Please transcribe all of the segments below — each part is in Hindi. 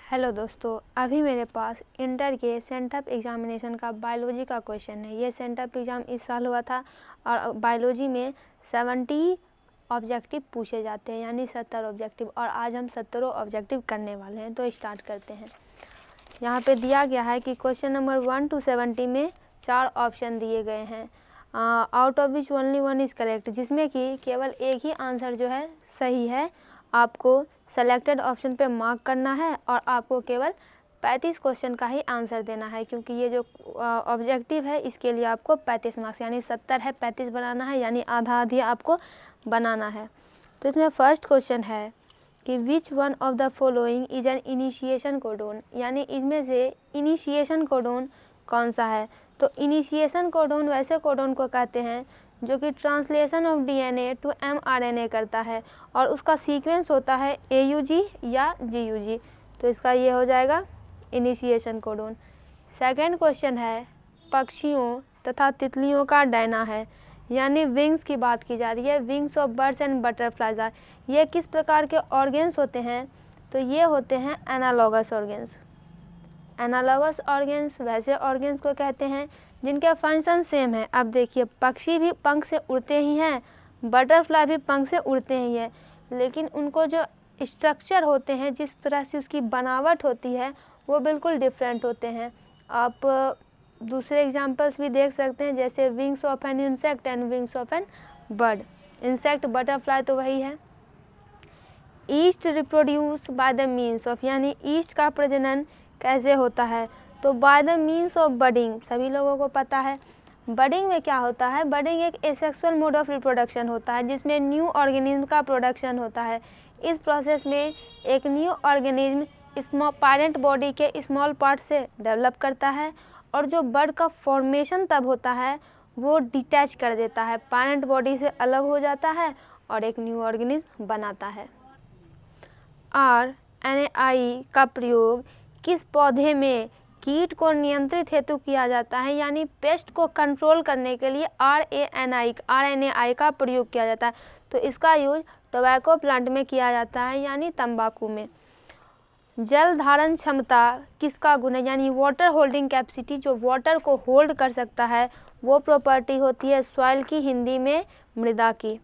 हेलो दोस्तों, अभी मेरे पास इंटर के सेंटअप एग्जामिनेशन का बायोलॉजी का क्वेश्चन है। ये सेंटअप एग्ज़ाम इस साल हुआ था और बायोलॉजी में 70 ऑब्जेक्टिव पूछे जाते हैं, यानी 70 ऑब्जेक्टिव, और आज हम 70 ऑब्जेक्टिव करने वाले हैं। तो स्टार्ट करते हैं। यहाँ पे दिया गया है कि क्वेश्चन नंबर 1 to 70 में 4 ऑप्शन दिए गए हैं, out of which only one is correct, जिसमें कि केवल एक ही आंसर जो है सही है। आपको सेलेक्टेड ऑप्शन पे मार्क करना है और आपको केवल 35 क्वेश्चन का ही आंसर देना है, क्योंकि ये जो ऑब्जेक्टिव है इसके लिए आपको 35 मार्क्स, यानी 70 है 35 बनाना है, यानी आधा आधी आपको बनाना है। तो इसमें फर्स्ट क्वेश्चन है कि विच one of the following is an initiation codon, यानी इसमें से इनिशिएशन कोडोन कौन सा है। तो इनिशिएशन कोडोन वैसे कोडोन को कहते हैं जो कि translation of DNA to mRNA करता है और उसका सीक्वेंस होता है AUG या GUG। तो इसका ये हो जाएगा इनिशिएशन कोडोन। सेकंड क्वेश्चन है पक्षियों तथा तितलियों का डायना है, यानी विंग्स की बात की जा रही है। Wings of birds and butterflies are, ये किस प्रकार के ऑर्गेन्स होते हैं। तो ये होते हैं एनालॉगस ऑर्गेन्स। एनालॉगस ऑर्गेन्स वैसे ऑर्गेन्स को कहते हैं जिनके फंक्शन सेम है। अब देखिए, पक्षी भी पंख से उड़ते ही हैं, बटरफ्लाई भी पंख से उड़ते ही हैं, लेकिन उनको जो स्ट्रक्चर होते हैं, जिस तरह से उसकी बनावट होती है, वो बिल्कुल डिफरेंट होते हैं। आप दूसरे एग्जांपल्स भी देख सकते हैं, जैसे wings of an insect and wings of an bird. Insect, butterfly तो वही है। Yeast reproduce by the means of, यानी ईस्ट का प्रजनन कैसे होता है। तो by the means of budding, सभी लोगों को पता है। बडिंग में क्या होता है, बडिंग एक एसेक्सुअल मोड ऑफ रिप्रोडक्शन होता है जिसमें न्यू ऑर्गेनिज्म का प्रोडक्शन होता है। इस प्रोसेस में एक new organism small parent body के स्मॉल पार्ट से डेवलप करता है, और जो बर्ड का फॉर्मेशन तब होता है वो डिटैच कर देता है, पैरेंट बॉडी से अलग हो जाता है और एक न्यू ऑर्गेनिज्म बनाता है। RNAi का प्रयोग किस पौधे में कीट को नियंत्रित हेतु किया जाता है, यानी पेस्ट को कंट्रोल करने के लिए RNAi का प्रयोग किया जाता है। तो इसका यूज टोबैको प्लांट में किया जाता है, यानी तंबाकू में। जल धारण क्षमता किसका गुण है, यानी वाटर होल्डिंग कैपेसिटी, जो वाटर को होल्ड कर सकता है, वो प्रॉपर्टी होती है सॉइल की, हिंदी में मृदा की।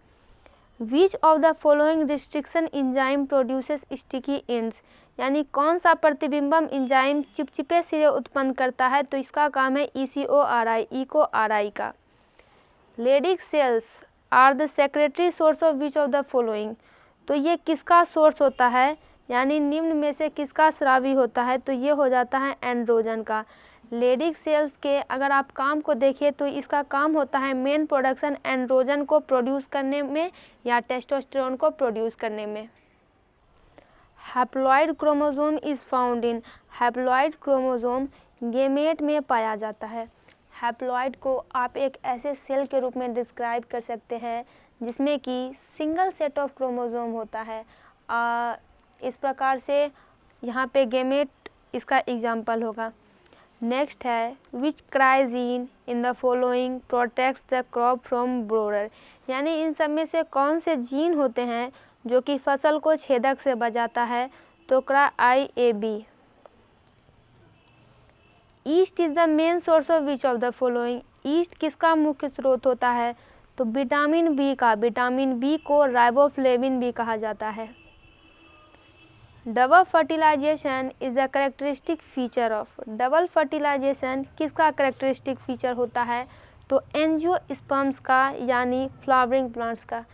विच of the following restriction enzyme produces sticky ends, यानी कौन सा प्रतिबिंबम इंजाइम चिपचिपे सिरे उत्पन्न करता है। तो इसका काम है ECORI का। Leydig cells are the secretory source of which of the following, तो ये किसका सोर्स होता है, यानी निम्न में से किसका स्रावी होता है। तो ये हो जाता है एंड्रोजन का। लेडिक सेल्स के अगर आप काम को देखिए तो इसका काम होता है मेन प्रोडक्शन एंड्रोजन को प्रोड्यूस करने में या टेस्टोस्टेरोन को प्रोड्यूस करने में। Haploid chromosome is found in, haploid chromosome gamete में पाया जाता है। हैप्लॉइड को आप एक ऐसे सेल के रूप में डिस्क्राइब कर सकते हैं जिसमें कि सिंगल सेट ऑफ क्रोमोसोम होता है। इस प्रकार से यहाँ पे गेमेट इसका एग्जाम्पल होगा। नेक्स्ट है which cry gene in the following protects the crop from borer, यानी इन सब में से कौन से जीन होते हैं जो कि फसल को छेदक से बचाता है। तो IAB। Yeast is the main source of which of the following, yeast किसका मुख्य स्रोत होता है। तो विटामिन बी का, विटामिन बी को राइबोफ्लेविन भी कहा जाता है। Double fertilization is the characteristic feature of, double fertilization किसका करेक्टरिस्टिक फीचर होता है। तो एंजियोस्पर्म्स का, यानी फ्लावरिंग प्लांट्स का।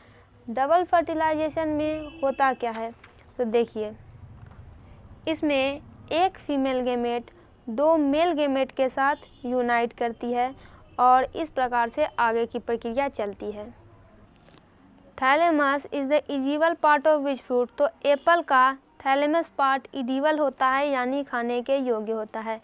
डबल फर्टिलाइजेशन में होता क्या है, तो देखिए, इसमें एक फीमेल गेमेट 2 मेल गेमेट के साथ यूनाइट करती है और इस प्रकार से आगे की प्रक्रिया चलती है। Thalamus is the edible part of which fruit, तो एप्पल का थैलेमस पार्ट इडिबल होता है, यानी खाने के योग्य होता है।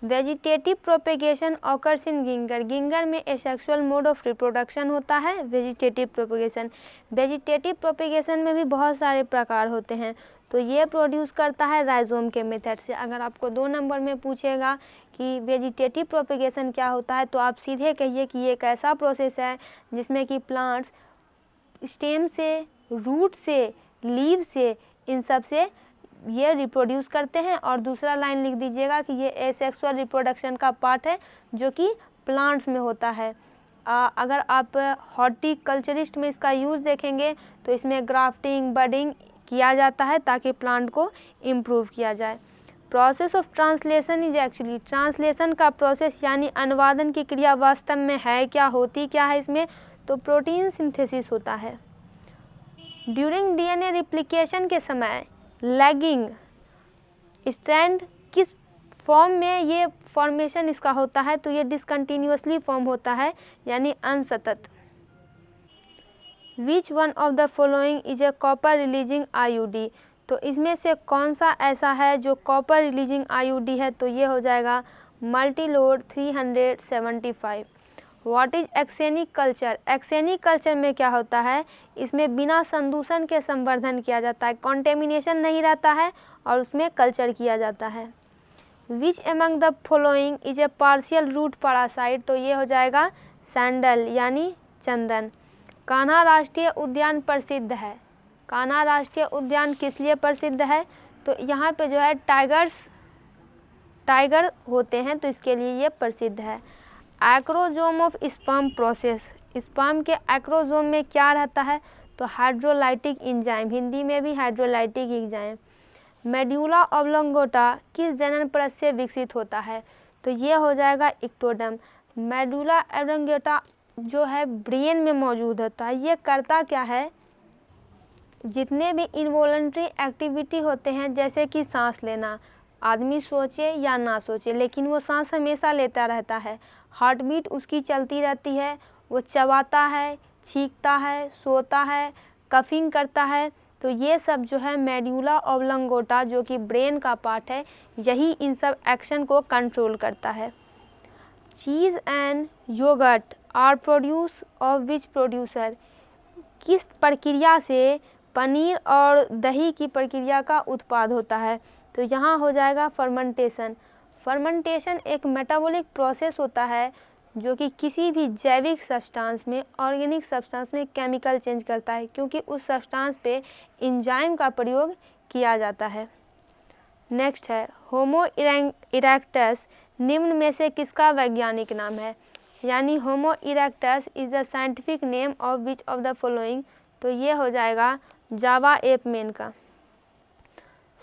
Vegetative propagation occurs in ginger, ginger में एसेक्सुअल मोड ऑफ रिप्रोडक्शन होता है वेजिटेटिव प्रोपेगेशन। वेजिटेटिव प्रोपेगेशन में भी बहुत सारे प्रकार होते हैं, तो ये प्रोड्यूस करता है राइजोम के मेथड से। अगर आपको 2 नंबर में पूछेगा कि वेजिटेटिव प्रोपेगेशन क्या होता है, तो आप सीधे कहिए कि ये एक ऐसा प्रोसेस है जिसमें कि प्लांट्स स्टेम से, रूट से, लीव से, इन सब से ये रिप्रोड्यूस करते हैं, और दूसरा लाइन लिख दीजिएगा कि ये एसेक्सुअल रिप्रोडक्शन का पार्ट है जो कि प्लांट्स में होता है। अगर आप हॉर्टिकल्चरिस्ट में इसका यूज़ देखेंगे तो इसमें ग्राफ्टिंग, बडिंग किया जाता है ताकि प्लांट को इम्प्रूव किया जाए। Process of translation is actually, translation का प्रोसेस यानी अनुवादन की क्रिया वास्तव में है क्या, होती क्या है इसमें, तो प्रोटीन सिंथेसिस होता है। ड्यूरिंग डीएनए रिप्लिकेशन के समय लैगिंग स्ट्रैंड किस फॉर्म में ये फॉर्मेशन इसका होता है, तो ये डिसकंटिन्यूअसली फॉर्म होता है यानी अनसतत। Which one of the following is a copper releasing IUD, तो इसमें से कौन सा ऐसा है जो कॉपर रिलीजिंग आईयूडी है, तो ये हो जाएगा multiload 375। What is axenic culture, axenic culture में क्या होता है, इसमें बिना संदूषण के संवर्धन किया जाता है, कॉन्टेमिनेशन नहीं रहता है और उसमें कल्चर किया जाता है। Which among the following is a partial root parasite, तो ये हो जाएगा सैंडल यानी चंदन। कान्हा राष्ट्रीय उद्यान प्रसिद्ध है, कान्हा राष्ट्रीय उद्यान किस लिए प्रसिद्ध है, तो यहाँ पे जो है टाइगर होते हैं तो इसके लिए ये प्रसिद्ध है। Acrosome of sperm process, sperm के एक्रोजोम में क्या रहता है, तो हाइड्रोलाइटिक एंजाइम, हिंदी में भी हाइड्रोलाइटिक एंजाइम। मेड्यूला ऑब्लोंगेटा किस जनन परत से विकसित होता है, तो ये हो जाएगा इक्टोडर्म। मेडुला ऑब्लोंगेटा जो है ब्रेन में मौजूद होता है। ये करता क्या है, जितने भी इनवॉलंटरी एक्टिविटी होते हैं जैसे कि सांस लेना, आदमी सोचे या ना सोचे लेकिन वो सांस हमेशा लेता रहता है, हार्ट बीट उसकी चलती रहती है, वो चबाता है, छींकता है, सोता है, कफिंग करता है, तो ये सब जो है मेड्यूला ऑब्लोंगेटा जो कि ब्रेन का पार्ट है, यही इन सब एक्शन को कंट्रोल करता है। Cheese and yogurt are produce of which producer, किस प्रक्रिया से पनीर और दही की प्रक्रिया का उत्पाद होता है, तो यहाँ हो जाएगा फर्मेंटेशन। फर्मेंटेशन एक मेटाबॉलिक प्रोसेस होता है जो कि किसी भी जैविक सब्सटेंस में, ऑर्गेनिक सब्सटेंस में केमिकल चेंज करता है, क्योंकि उस सब्सटेंस पे एंजाइम का प्रयोग किया जाता है। नेक्स्ट है होमो इरेक्टस निम्न में से किसका वैज्ञानिक नाम है, यानी Homo erectus is the scientific name of which of the following, तो ये हो जाएगा जावा एपमेन का।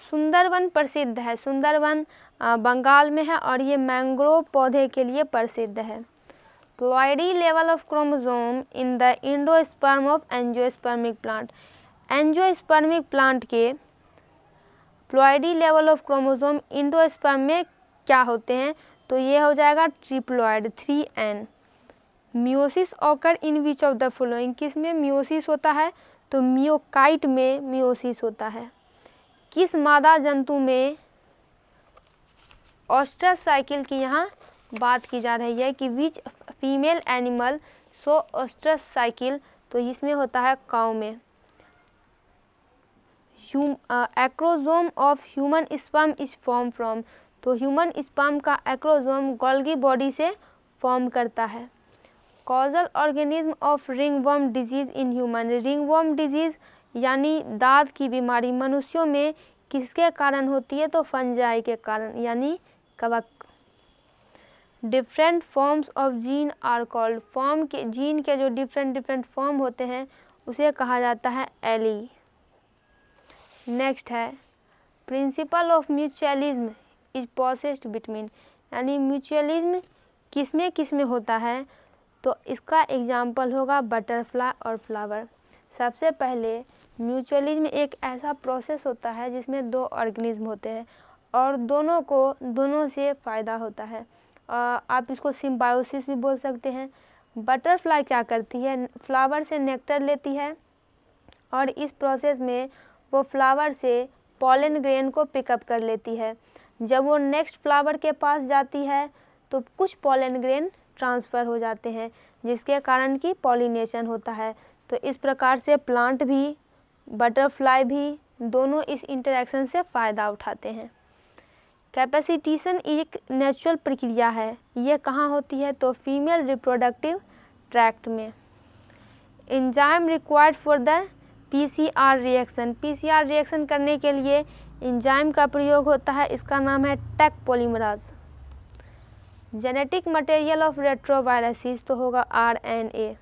सुंदरवन प्रसिद्ध है, सुंदरवन बंगाल में है और ये मैंग्रोव पौधे के लिए प्रसिद्ध है। Ploidy level of chromosome in the endosperm of angiospermic plant, angiospermic plant के ploidy level of chromosome endosperm में क्या होते हैं, तो ये हो जाएगा triploid 3n। Meiosis occur in which of the following, किस में मियोसिस होता है, तो मियोकाइट में मियोसिस होता है। किस मादा जंतु में ऑस्ट्रस साइकिल की यहाँ बात की जा रही है कि which female animal show oestrus cycle, तो इसमें होता है काऊ में। Acrosome of human sperm is form from, तो ह्यूमन स्पर्म का एक्रोजोम गोल्गी बॉडी से फॉर्म करता है। Causal organism of ringworm disease in human, ringworm disease यानी दाद की बीमारी मनुष्यों में किसके कारण होती है, तो फंजाई के कारण यानी कवक। Different forms of gene are called, form के जीन के जो डिफरेंट फॉर्म होते हैं उसे कहा जाता है एली। नेक्स्ट है principle of mutualism is possessed between, यानी म्यूचुअलिज्म किसमें होता है, तो इसका एग्जाम्पल होगा बटरफ्लाई और फ्लावर। सबसे पहले म्यूचुअलिज्म एक ऐसा प्रोसेस होता है जिसमें दो ऑर्गेनिज्म होते हैं और दोनों से फ़ायदा होता है। आप इसको सिम्बायोसिस भी बोल सकते हैं। बटरफ्लाई क्या करती है, फ्लावर से नेक्टर लेती है और इस प्रोसेस में वो फ्लावर से पॉलन ग्रेन को पिकअप कर लेती है। जब वो नेक्स्ट फ्लावर के पास जाती है तो कुछ पॉलन ग्रेन ट्रांसफ़र हो जाते हैं जिसके कारण कि पॉलिनेशन होता है। तो इस प्रकार से प्लांट भी बटरफ्लाई भी दोनों इस इंटरेक्शन से फ़ायदा उठाते हैं। कैपेसिटेशन एक नेचुरल प्रक्रिया है, ये कहाँ होती है, तो फीमेल रिप्रोडक्टिव ट्रैक्ट में। Enzyme required for the PCR reaction, PCR reaction करने के लिए एंजाइम का प्रयोग होता है, इसका नाम है टैक पॉलीमराज। जेनेटिक मटेरियल ऑफ रेट्रोवायरसिस तो होगा RNA।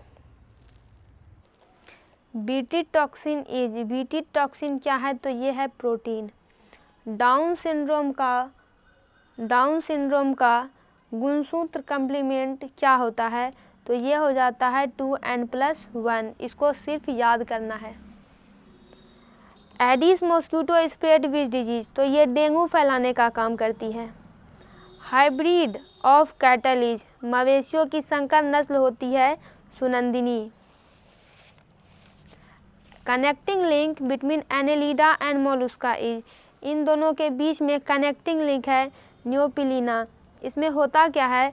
बीटी टॉक्सिन क्या है, तो ये है प्रोटीन। डाउन सिंड्रोम का गुणसूत्र कम्प्लीमेंट क्या होता है, तो ये हो जाता है 2n+1। इसको सिर्फ याद करना है। Aedes mosquito spread which disease, तो ये डेंगू फैलाने का काम करती है। हाइब्रिड ऑफ कैटल इज, मवेशियों की संकर नस्ल होती है Sunandini. Connecting link between Annelida and Mollusca is, इन दोनों के बीच में कनेक्टिंग लिंक है न्यूपिलिना। इसमें होता क्या है,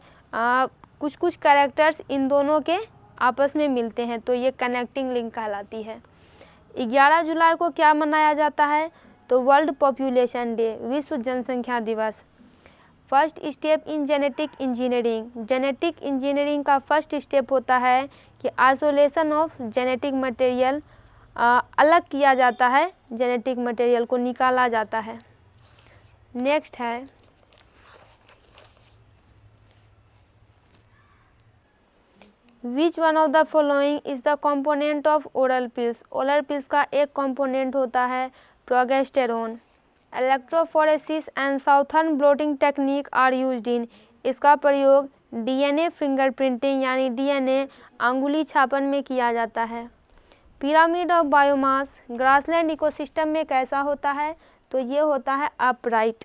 कुछ कैरेक्टर्स इन दोनों के आपस में मिलते हैं, तो ये कनेक्टिंग लिंक कहलाती है। 11 जुलाई को क्या मनाया जाता है, तो वर्ल्ड पॉपुलेशन डे, विश्व जनसंख्या दिवस। First step in genetic engineering, genetic engineering का फर्स्ट स्टेप होता है कि आइसोलेशन ऑफ जेनेटिक मटेरियल, अलग किया जाता है, जेनेटिक मटेरियल को निकाला जाता है। नेक्स्ट है which one of the following is the component of oral pills, oral pills का एक कंपोनेंट होता है progesterone. Electrophoresis and Southern blotting technique are used in, इसका प्रयोग DNA फिंगरप्रिंटिंग यानी DNA अंगुली छापन में किया जाता है। Pyramid of biomass grassland ecosystem में कैसा होता है, तो ये होता है अपराइट।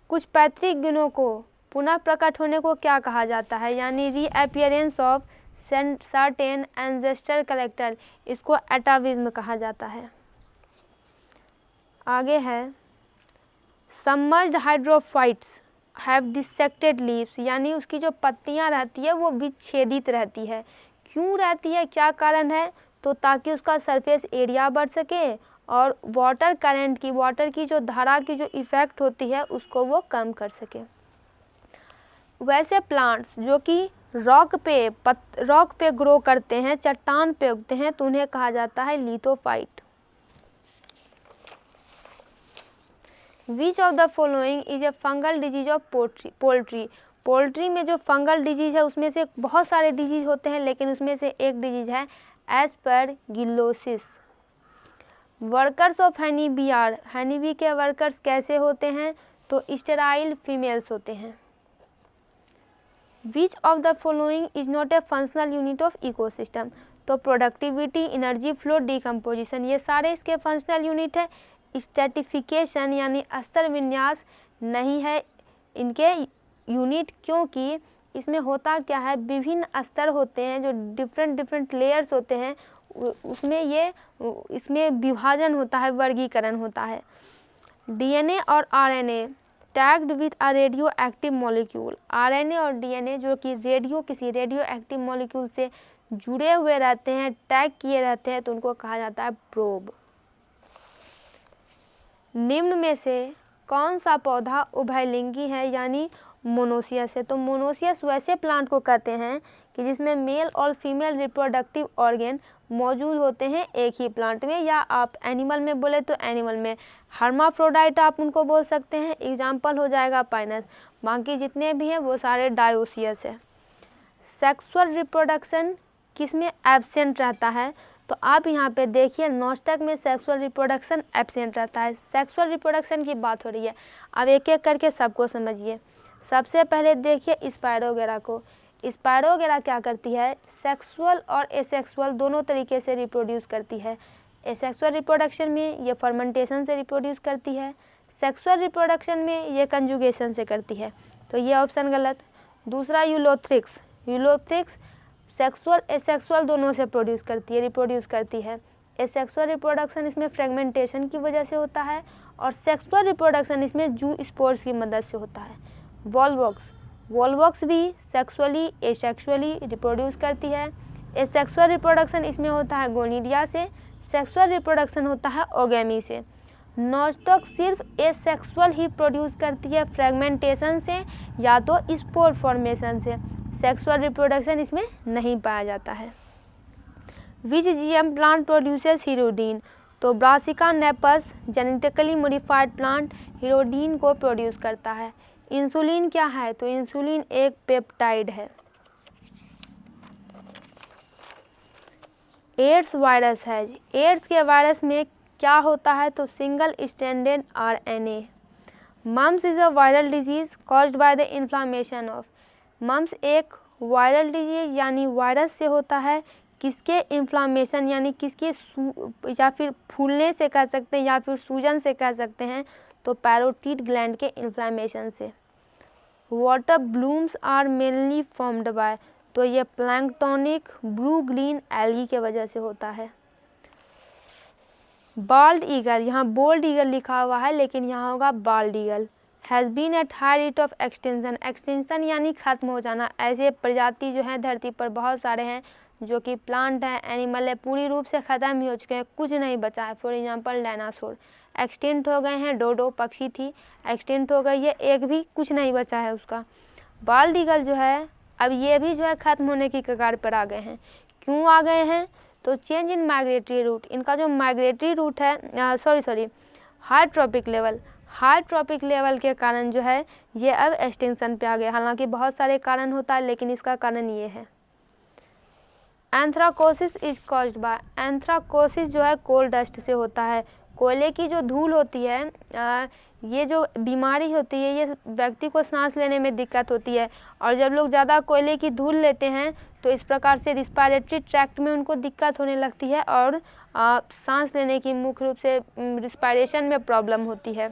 कुछ पैतृक गुणों को पुनः प्रकट होने को क्या कहा जाता है, यानी reappearance of certain ancestor character, इसको एटाविज्म कहा जाता है। आगे है submerged hydrophytes have dissected leaves, यानी उसकी जो पत्तियां रहती है वो विच्छेदित रहती है। क्यों रहती है, क्या कारण है, तो ताकि उसका सरफेस एरिया बढ़ सके और वाटर की जो धारा की जो इफ़ेक्ट होती है उसको वो कम कर सके। वैसे प्लांट्स जो कि रॉक पे ग्रो करते हैं, चट्टान पे उगते हैं, तो उन्हें कहा जाता है lithophyte. Which of the following is a fungal disease of poultry, poultry में जो फंगल डिजीज है उसमें से बहुत सारे डिजीज होते हैं, लेकिन उसमें से एक डिजीज है aspergillosis. Workers of honey bee are, honey bee के वर्कर्स कैसे होते हैं, तो स्टेराइल फीमेल्स होते हैं। Which of the following is not a functional unit of ecosystem, तो प्रोडक्टिविटी, एनर्जी फ्लो, डिकम्पोजिशन, ये सारे इसके फंक्शनल यूनिट है। स्ट्रैटिफिकेशन यानी स्तर विन्यास नहीं है इनके यूनिट, क्योंकि इसमें होता क्या है, विभिन्न स्तर होते हैं, जो डिफरेंट लेयर्स होते हैं, इसमें विभाजन होता है, वर्गीकरण होता है। DNA और RNA tagged with a radio active molecule, RNA और DNA जो कि किसी रेडियो एक्टिव मॉलिक्यूल से जुड़े हुए रहते हैं, टैग किए रहते हैं, तो उनको कहा जाता है प्रोब। निम्न में से कौन सा पौधा उभयलिंगी है, यानी मोनोसियस है, तो मोनोसियस वैसे प्लांट को कहते हैं कि जिसमें मेल और फीमेल रिप्रोडक्टिव ऑर्गन मौजूद होते हैं एक ही प्लांट में, या आप एनिमल में बोले तो एनिमल में हर्माफ्रोडाइट आप उनको बोल सकते हैं, एग्जाम्पल हो जाएगा पाइनस। बाकी जितने भी हैं वो सारे डायोसियस है। सेक्सुअल रिप्रोडक्शन किसमें एब्सेंट रहता है, तो आप यहाँ पे देखिए नॉस्टैक में सेक्सुअल रिप्रोडक्शन एब्सेंट रहता है। सेक्सुअल रिप्रोडक्शन की बात हो रही है, अब एक एक करके सबको समझिए। सबसे पहले देखिए स्पायरोगेरा को। स्पायरोगेरा क्या करती है, सेक्सुअल और एसेक्सुअल दोनों तरीके से रिप्रोड्यूस करती है। एसेक्सुअल रिप्रोडक्शन में ये फर्मेंटेशन से रिप्रोड्यूस करती है, सेक्सुअल रिप्रोडक्शन में ये कंजुगेशन से करती है, तो ये ऑप्शन गलत। दूसरा यूलोथ्रिक्स सेक्सुअल एसेक्सुअल दोनों से रिप्रोड्यूस करती है। एसेक्सुअल रिप्रोडक्शन इसमें फ्रेगमेंटेशन की वजह से होता है, और सेक्सुअल रिप्रोडक्शन इसमें जू स्पोर्स की मदद से होता है। वॉल्वॉक्स भी सेक्सुअली एसेक्सुअली रिप्रोड्यूस करती है। एसेक्सुअल रिप्रोडक्शन इसमें होता है गोनिडिया से, सेक्सुअल रिप्रोडक्शन होता है ओगेमी से। नॉस्टॉक सिर्फ एसेक्सुअल ही प्रोड्यूस करती है फ्रेगमेंटेशन से या तो स्पोर फॉर्मेशन से, सेक्सुअल रिप्रोडक्शन इसमें नहीं पाया जाता है। विच जीएम प्लांट प्रोड्यूसेस हिरुडीन, तो brassica napus genetically modified plant हिरोडीन को प्रोड्यूस करता है। इंसुलिन क्या है? तो इंसुलिन एक पेप्टाइड है। एड्स वायरस है। एड्स के वायरस में क्या होता है? तो single stranded RNA। Mumps is a viral disease caused by the inflammation of. Mumps एक वायरल डिजीज यानी वायरस से होता है, किसके? इन्फ्लामेशन यानी किसके? या फिर फूलने से कह सकते हैं, या फिर सूजन से कह सकते हैं, तो पैरोटिड ग्लैंड के इन्फ्लामेशन से। Water blooms are mainly formed by, तो ये प्लैंक्टोनिक ब्लू ग्रीन एल्गी के वजह से होता है। बाल्ड ईगल, यहाँ बोल्ड ईगल लिखा हुआ है लेकिन यहाँ होगा bald eagle. Has been at high rate of extension. Extension यानी खत्म हो जाना। ऐसे प्रजाति जो हैं धरती पर बहुत सारे हैं जो कि प्लांट है, एनिमल है, पूरी रूप से ख़त्म ही हो चुके हैं, कुछ नहीं बचा है। फॉर एग्जांपल डायनासोर एक्सटेंट हो गए हैं, डोडो पक्षी थी एक्सटेंट हो गई है, एक भी कुछ नहीं बचा है उसका। बाल्ड ईगल जो है अब ये भी जो है ख़त्म होने की कगार पर आ गए हैं। क्यों आ गए हैं? तो चेंज इन माइग्रेटरी रूट, इनका जो माइग्रेटरी रूट है हाई ट्रॉपिक लेवल के कारण जो है ये अब एक्सटिंक्शन पे आ गया। हालांकि बहुत सारे कारण होता है लेकिन इसका कारण ये है। Anthracosis is caused by, anthracosis जो है कोल डस्ट से होता है। कोयले की जो धूल होती है, ये जो बीमारी होती है ये व्यक्ति को सांस लेने में दिक्कत होती है, और जब लोग ज़्यादा कोयले की धूल लेते हैं तो इस प्रकार से रिस्पायरेटरी ट्रैक्ट में उनको दिक्कत होने लगती है और सांस लेने की मुख्य रूप से रिस्पायरेशन में प्रॉब्लम होती है।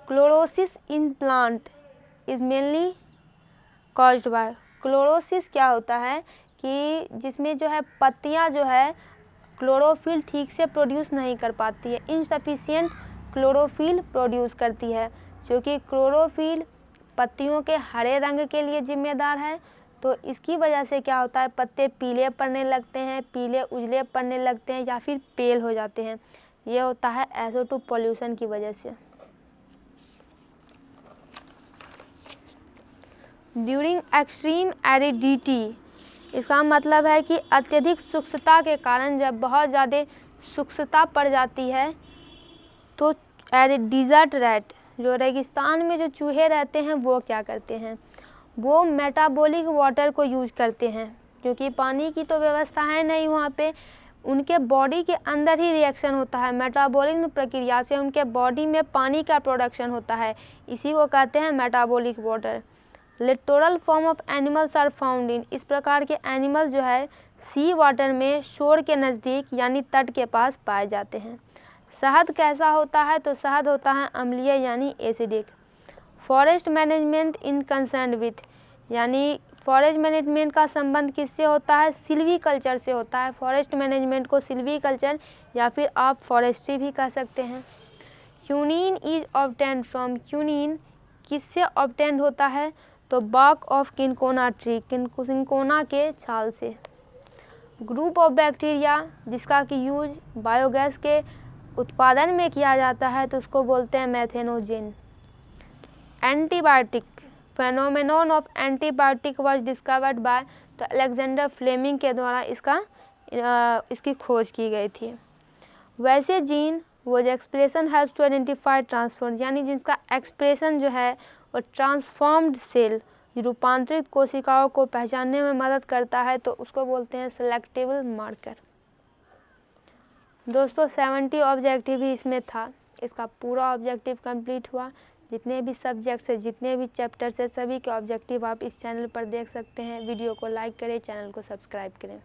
Chlorosis in plant is mainly caused by, chlorosis क्या होता है कि जिसमें जो है पत्तियां जो है क्लोरोफिल ठीक से प्रोड्यूस नहीं कर पाती है, इनसफिशिएंट क्लोरोफिल प्रोड्यूस करती है, क्योंकि क्लोरोफिल पत्तियों के हरे रंग के लिए जिम्मेदार है। तो इसकी वजह से क्या होता है, पत्ते पीले पड़ने लगते हैं, पीले उजले पड़ने लगते हैं या फिर पेल हो जाते हैं। ये होता है SO2 पॉल्यूशन की वजह से। ड्यूरिंग एक्सट्रीम एरिडिटी, इसका मतलब है कि अत्यधिक शुष्कता के कारण जब बहुत ज़्यादा शुष्कता पड़ जाती है तो डिज़र्ट रैट, जो रेगिस्तान में जो चूहे रहते हैं वो क्या करते हैं, वो मेटाबॉलिक वाटर को यूज़ करते हैं, क्योंकि पानी की तो व्यवस्था है नहीं वहाँ पे। उनके बॉडी के अंदर ही रिएक्शन होता है, मेटाबॉलिज्म प्रक्रिया से उनके बॉडी में पानी का प्रोडक्शन होता है, इसी को कहते हैं metabolic water. Littoral form of animals are found in, इस प्रकार के एनिमल जो है सी वाटर में शोर के नज़दीक यानी तट के पास पाए जाते हैं। शहद कैसा होता है, तो शहद होता है अम्लीय यानी acidic. Forest management in concern with, यानी फॉरेस्ट मैनेजमेंट का संबंध किससे होता है, सिल्वीकल्चर से होता है। फॉरेस्ट मैनेजमेंट को सिल्वीकल्चर या फिर आप फॉरेस्ट्री भी कह सकते हैं। Quinine is obtained from, quinine किससे ऑब्टेन्ड होता है, तो बार्क ऑफ किनकोना ट्री, किनकोना के छाल से। ग्रुप ऑफ बैक्टीरिया जिसका कि यूज बायोगैस के उत्पादन में किया जाता है तो उसको बोलते हैं methanogen. Antibiotic, phenomenon of antibiotic was discovered by, तो अलेक्जेंडर फ्लेमिंग के द्वारा इसकी खोज की गई थी। वैसे जीन वो जो expression helps to identify transform, यानी जिसका एक्सप्रेशन जो है वो ट्रांसफॉर्म्ड सेल, रूपांतरित कोशिकाओं को पहचानने में मदद करता है, तो उसको बोलते हैं सेलेक्टिव मार्कर। दोस्तों 70 ऑब्जेक्टिव ही इसमें था, इसका पूरा ऑब्जेक्टिव कंप्लीट हुआ। जितने भी सब्जेक्ट्स है, जितने भी चैप्टर्स है, सभी के ऑब्जेक्टिव आप इस चैनल पर देख सकते हैं। वीडियो को लाइक करें, चैनल को सब्सक्राइब करें।